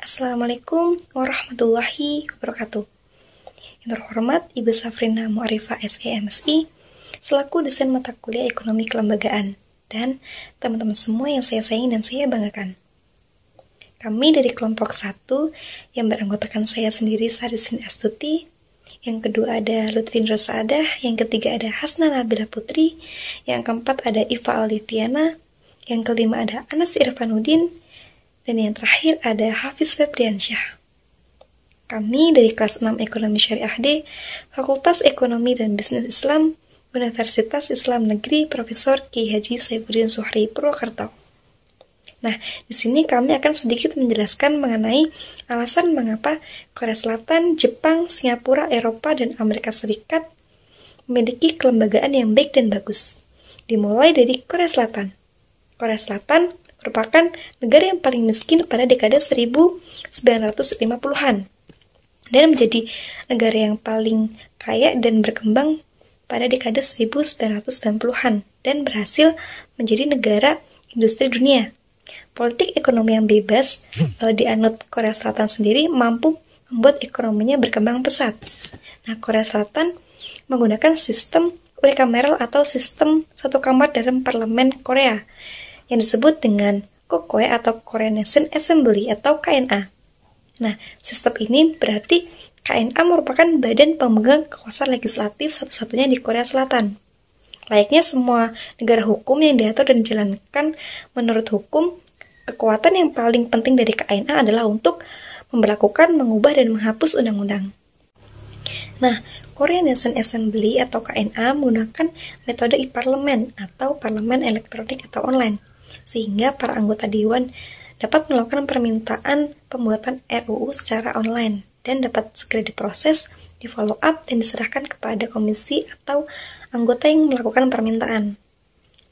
Assalamualaikum warahmatullahi wabarakatuh. Yang terhormat Ibu Safrina Mu'arifah SEMSI selaku dosen mata kuliah Ekonomi Kelembagaan dan teman-teman semua yang saya sayangi dan saya banggakan. Kami dari kelompok 1 yang beranggotakan saya sendiri Sarisin Astuti, yang kedua ada Lutfin Rosadah, yang ketiga ada Hasna Nabila Putri, yang keempat ada Iva Aldiviana, yang kelima ada Anas Irfanuddin, dan yang terakhir ada Hafiz Febriansyah. Kami dari kelas 6 Ekonomi Syariah D, Fakultas Ekonomi dan Bisnis Islam, Universitas Islam Negeri Profesor Ki Haji Saifuddin Suhri Purwokerto. Nah, di sini kami akan sedikit menjelaskan mengenai alasan mengapa Korea Selatan, Jepang, Singapura, Eropa, dan Amerika Serikat memiliki kelembagaan yang baik dan bagus. Dimulai dari Korea Selatan. Korea Selatan merupakan negara yang paling miskin pada dekade 1950-an dan menjadi negara yang paling kaya dan berkembang pada dekade 1990-an dan berhasil menjadi negara industri dunia. Politik ekonomi yang bebas dianut Korea Selatan sendiri mampu membuat ekonominya berkembang pesat. Nah, Korea Selatan menggunakan sistem unicameral atau sistem satu kamar dalam parlemen Korea yang disebut dengan KOKOE atau Korean Nation Assembly atau KNA. Nah, sistem ini berarti KNA merupakan badan pemegang kekuasaan legislatif satu-satunya di Korea Selatan. Layaknya semua negara hukum yang diatur dan dijalankan menurut hukum, kekuatan yang paling penting dari KNA adalah untuk memberlakukan, mengubah, dan menghapus undang-undang. Nah, Korean Nation Assembly atau KNA menggunakan metode e-parlemen atau parlemen elektronik atau online, sehingga para anggota dewan dapat melakukan permintaan pembuatan RUU secara online dan dapat segera diproses, di-follow up, dan diserahkan kepada komisi atau anggota yang melakukan permintaan.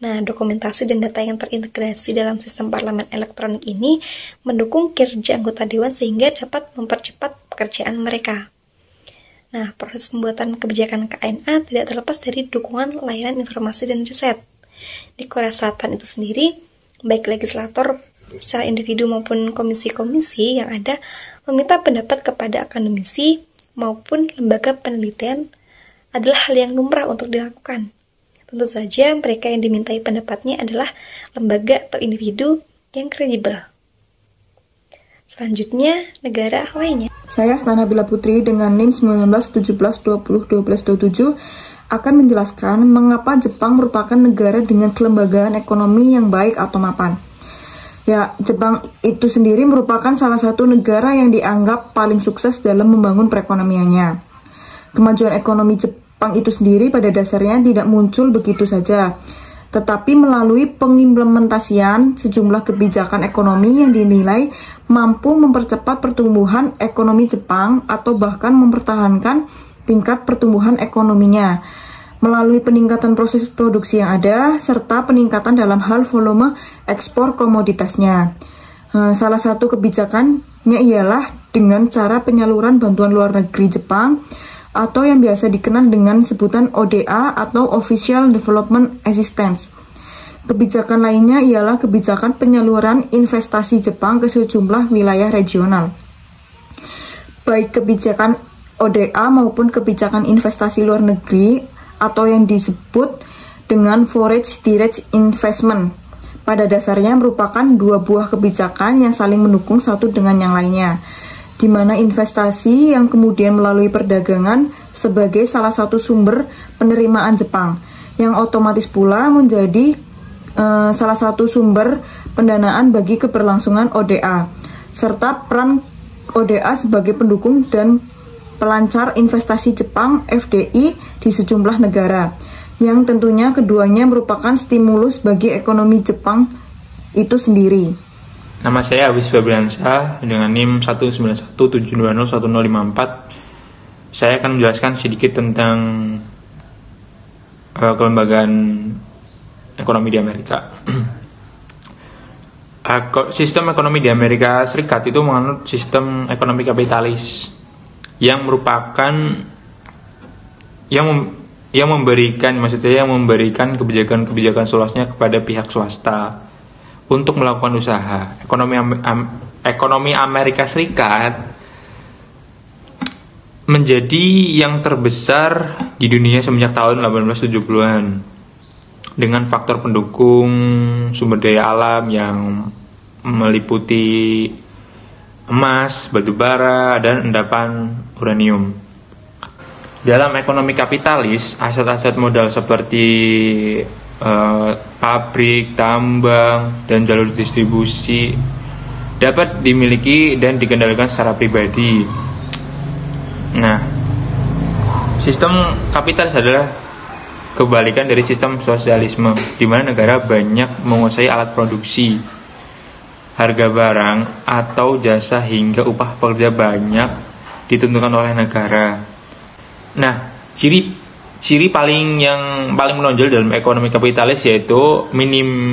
Nah, dokumentasi dan data yang terintegrasi dalam sistem parlemen elektronik ini mendukung kinerja anggota dewan sehingga dapat mempercepat pekerjaan mereka. Nah, proses pembuatan kebijakan KNA tidak terlepas dari dukungan layanan informasi dan riset. Di Korea Selatan itu sendiri, baik legislator secara individu maupun komisi-komisi yang ada meminta pendapat kepada akademisi maupun lembaga penelitian adalah hal yang lumrah untuk dilakukan. Tentu saja mereka yang dimintai pendapatnya adalah lembaga atau individu yang kredibel. Selanjutnya, negara lainnya. Saya Hasna Nabila Putri dengan NIM 1917201227 akan menjelaskan mengapa Jepang merupakan negara dengan kelembagaan ekonomi yang baik atau mapan. Ya, Jepang itu sendiri merupakan salah satu negara yang dianggap paling sukses dalam membangun perekonomiannya. Kemajuan ekonomi Jepang itu sendiri pada dasarnya tidak muncul begitu saja, tetapi melalui pengimplementasian sejumlah kebijakan ekonomi yang dinilai mampu mempercepat pertumbuhan ekonomi Jepang atau bahkan mempertahankan tingkat pertumbuhan ekonominya melalui peningkatan proses produksi yang ada serta peningkatan dalam hal volume ekspor komoditasnya. Salah satu kebijakannya ialah dengan cara penyaluran bantuan luar negeri Jepang atau yang biasa dikenal dengan sebutan ODA atau Official Development Assistance. Kebijakan lainnya ialah kebijakan penyaluran investasi Jepang ke sejumlah wilayah regional. Baik kebijakan ODA maupun kebijakan investasi luar negeri atau yang disebut dengan Foreign Direct Investment pada dasarnya merupakan dua buah kebijakan yang saling mendukung satu dengan yang lainnya, di mana investasi yang kemudian melalui perdagangan sebagai salah satu sumber penerimaan Jepang yang otomatis pula menjadi salah satu sumber pendanaan bagi keberlangsungan ODA serta peran ODA sebagai pendukung dan pelancar investasi Jepang FDI di sejumlah negara, yang tentunya keduanya merupakan stimulus bagi ekonomi Jepang itu sendiri. Nama saya Hafiz Febriansyah dengan NIM 191720154. Saya akan menjelaskan sedikit tentang kelembagaan ekonomi di Amerika. Sistem ekonomi di Amerika Serikat itu menganut sistem ekonomi kapitalis yang merupakan yang memberikan kebijakan seluasnya kepada pihak swasta untuk melakukan usaha. ekonomi Amerika Serikat menjadi yang terbesar di dunia semenjak tahun 1870-an dengan faktor pendukung sumber daya alam yang meliputi emas, batu bara, dan endapan uranium. Dalam ekonomi kapitalis, aset-aset modal seperti pabrik, tambang, dan jalur distribusi dapat dimiliki dan dikendalikan secara pribadi. Nah, sistem kapitalis adalah kebalikan dari sistem sosialisme, di mana negara banyak menguasai alat produksi, harga barang atau jasa hingga upah pekerja banyak ditentukan oleh negara. Nah, ciri paling menonjol dalam ekonomi kapitalis yaitu minimnya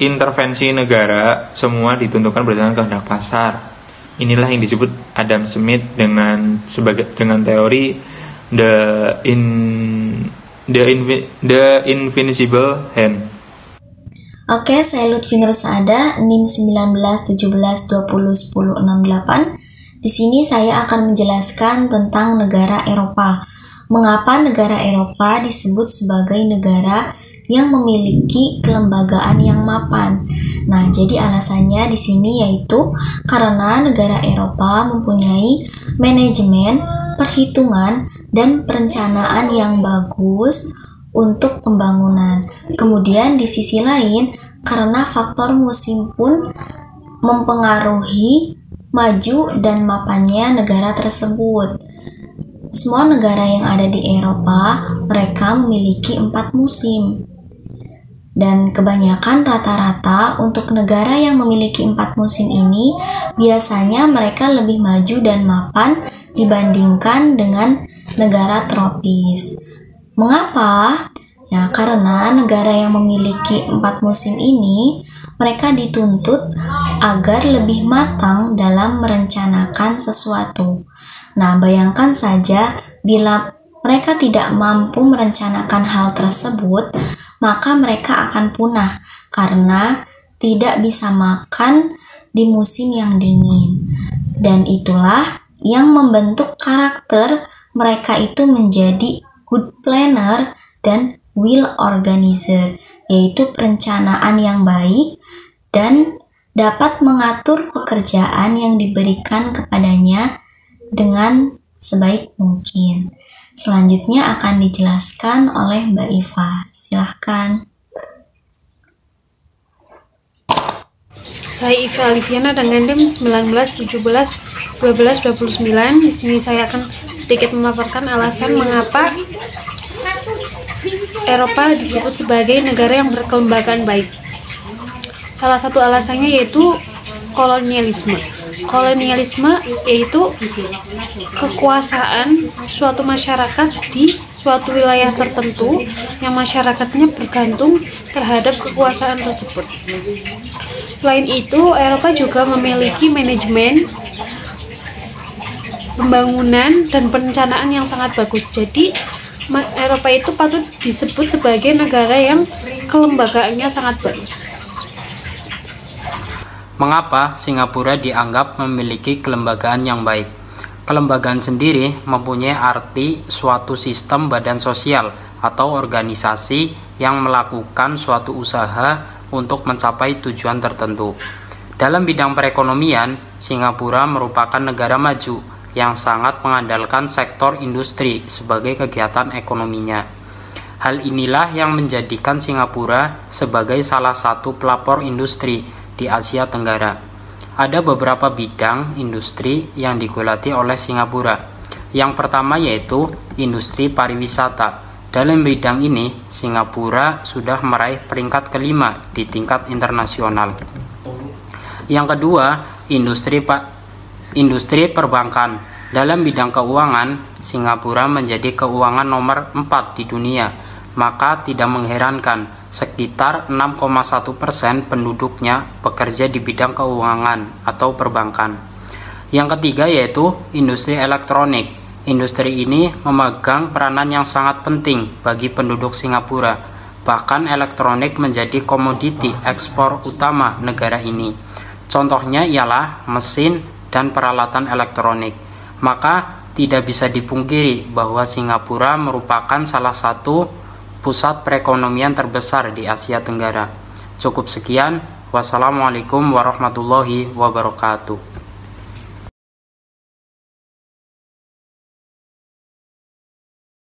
intervensi negara, semua ditentukan berdasarkan kehendak pasar. Inilah yang disebut Adam Smith dengan teori the invincible hand. Oke, saya Lutfi Nursaada, NIM 1917201068. Di sini saya akan menjelaskan tentang negara Eropa. Mengapa negara Eropa disebut sebagai negara yang memiliki kelembagaan yang mapan? Nah, jadi alasannya di sini yaitu karena negara Eropa mempunyai manajemen, perhitungan, dan perencanaan yang bagus untuk pembangunan. Kemudian di sisi lain, karena faktor musim pun mempengaruhi maju dan mapannya negara tersebut. Semua negara yang ada di Eropa, mereka memiliki 4 musim. Dan kebanyakan rata-rata untuk negara yang memiliki 4 musim ini, biasanya mereka lebih maju dan mapan dibandingkan dengan negara tropis. Mengapa? Ya, karena negara yang memiliki 4 musim ini, mereka dituntut agar lebih matang dalam merencanakan sesuatu. Nah, bayangkan saja bila mereka tidak mampu merencanakan hal tersebut, maka mereka akan punah karena tidak bisa makan di musim yang dingin. Dan itulah yang membentuk karakter mereka itu menjadi good planner dan well organizer, yaitu perencanaan yang baik dan dapat mengatur pekerjaan yang diberikan kepadanya dengan sebaik mungkin. Selanjutnya akan dijelaskan oleh Mbak Iva. Silahkan. Saya Iva Aliviana dengan NIM 19171229. Di sini saya akan sedikit memaparkan alasan mengapa Eropa disebut sebagai negara yang berkelembagaan baik. Salah satu alasannya yaitu kolonialisme. Kolonialisme yaitu kekuasaan suatu masyarakat di suatu wilayah tertentu yang masyarakatnya bergantung terhadap kekuasaan tersebut. Selain itu, Eropa juga memiliki manajemen pembangunan dan perencanaan yang sangat bagus. Jadi, Eropa itu patut disebut sebagai negara yang kelembagaannya sangat bagus. Mengapa Singapura dianggap memiliki kelembagaan yang baik? Kelembagaan sendiri mempunyai arti suatu sistem badan sosial atau organisasi yang melakukan suatu usaha untuk mencapai tujuan tertentu. Dalam bidang perekonomian, Singapura merupakan negara maju yang sangat mengandalkan sektor industri sebagai kegiatan ekonominya. Hal inilah yang menjadikan Singapura sebagai salah satu pelopor industri di Asia Tenggara. Ada beberapa bidang industri yang digeluti oleh Singapura. Yang pertama yaitu industri pariwisata. Dalam bidang ini, Singapura sudah meraih peringkat kelima di tingkat internasional. Yang kedua, industri perbankan. Dalam bidang keuangan, Singapura menjadi keuangan nomor 4 di dunia. Maka tidak mengherankan sekitar 6,1% penduduknya bekerja di bidang keuangan atau perbankan. Yang ketiga yaitu industri elektronik. Industri ini memegang peranan yang sangat penting bagi penduduk Singapura. Bahkan elektronik menjadi komoditi ekspor utama negara ini. Contohnya ialah mesin dan peralatan elektronik. Maka tidak bisa dipungkiri bahwa Singapura merupakan salah satu pusat perekonomian terbesar di Asia Tenggara. Cukup sekian. Wassalamualaikum warahmatullahi wabarakatuh.